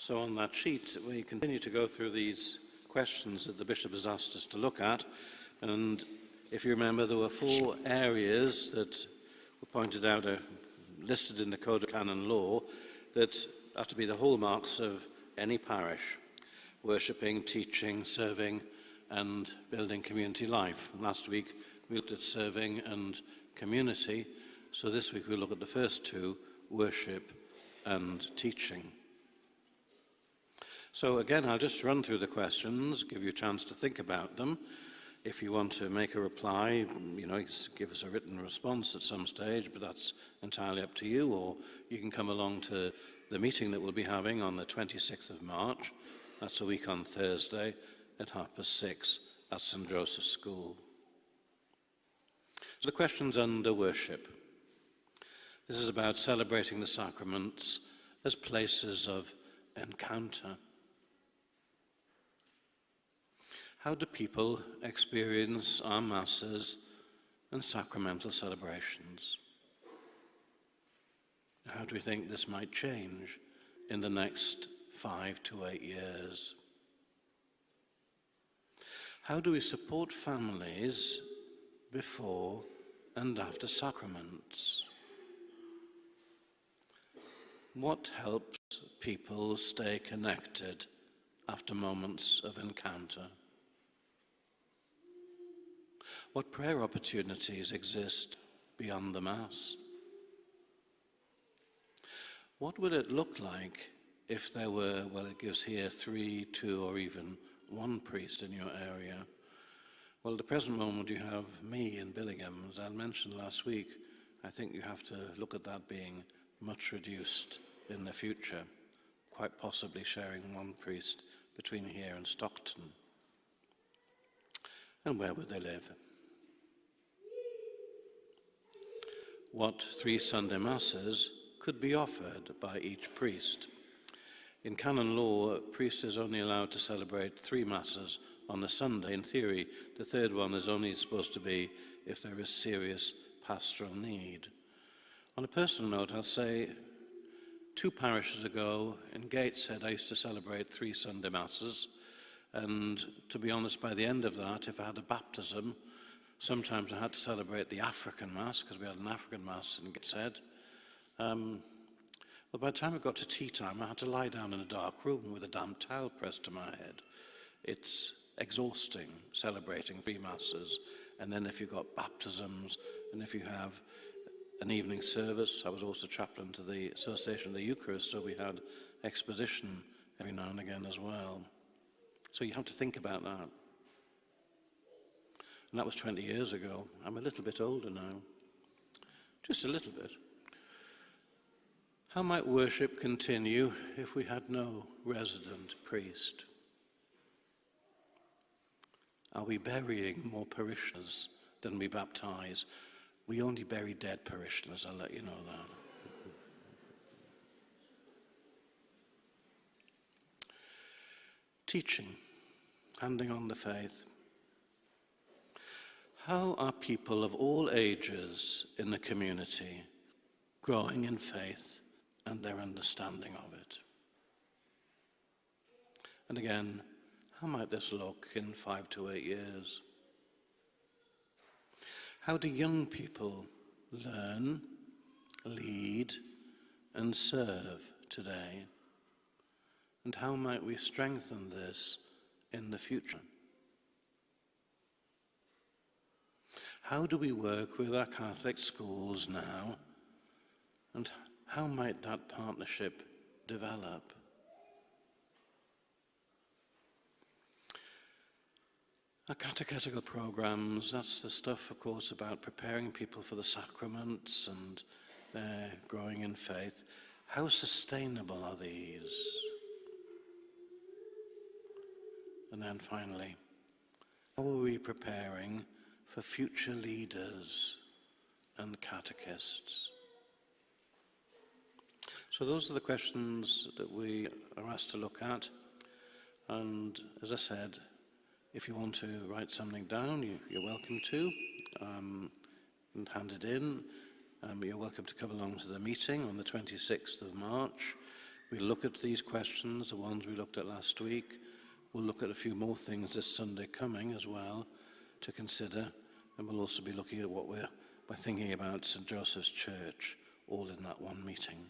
So on that sheet, we continue to go through these questions that the Bishop has asked us to look at. And if you remember, there were 4 areas that were pointed out, listed in the Code of Canon Law, that are to be the hallmarks of any parish: worshipping, teaching, serving, and building community life. Last week, we looked at serving and community. So this week, we'll look at the first 2, worship and teaching. So again, I'll just run through the questions, give you a chance to think about them. If you want to make a reply, give us a written response at some stage, but that's entirely up to you. Or you can come along to the meeting that we'll be having on the 26th of March. That's a week on Thursday at 6:30 at St. Joseph's School. So the question's under worship. This is about celebrating the sacraments as places of encounter. How do people experience our masses and sacramental celebrations? How do we think this might change in the next 5 to 8 years? How do we support families before and after sacraments? What helps people stay connected after moments of encounter? What prayer opportunities exist beyond the Mass? What would it look like if there were, it gives here 3, 2, or even 1 priest in your area? Well, at the present moment, you have me in Billingham. As I mentioned last week, I think you have to look at that being much reduced in the future, quite possibly sharing 1 priest between here and Stockton. And where would they live? What 3 Sunday Masses could be offered by each priest? In canon law, a priest is only allowed to celebrate 3 Masses on the Sunday. In theory, the 3rd one is only supposed to be if there is serious pastoral need. On a personal note, I'll say 2 parishes ago in Gateshead, I used to celebrate 3 Sunday Masses. And to be honest, by the end of that, if I had a baptism, sometimes I had to celebrate the African Mass, because we had an African Mass in Gateshead. Well, by the time it got to tea time, I had to lie down in a dark room with a damp towel pressed to my head. It's exhausting celebrating 3 Masses. And then if you've got baptisms, and if you have an evening service, I was also chaplain to the Association of the Eucharist, so we had exposition every now and again as well. So you have to think about that. And that was 20 years ago. I'm a little bit older now. Just a little bit. How might worship continue if we had no resident priest? Are we burying more parishioners than we baptize? We only bury dead parishioners, I'll let you know that. Teaching, handing on the faith. How are people of all ages in the community growing in faith and their understanding of it? And again, how might this look in 5 to 8 years? How do young people learn, lead, and serve today? And how might we strengthen this in the future? How do we work with our Catholic schools now? And how might that partnership develop? Our catechetical programs, that's the stuff, of course, about preparing people for the sacraments and their growing in faith. How sustainable are these? And then finally, how are we preparing for future leaders and catechists? So those are the questions that we are asked to look at. And as I said, if you want to write something down, you're welcome to, and hand it in. You're welcome to come along to the meeting on the 26th of March. We'll look at these questions, the ones we looked at last week. We'll look at a few more things this Sunday coming as well to consider, and we'll also be looking at what we're thinking about St. Joseph's Church, all in that one meeting.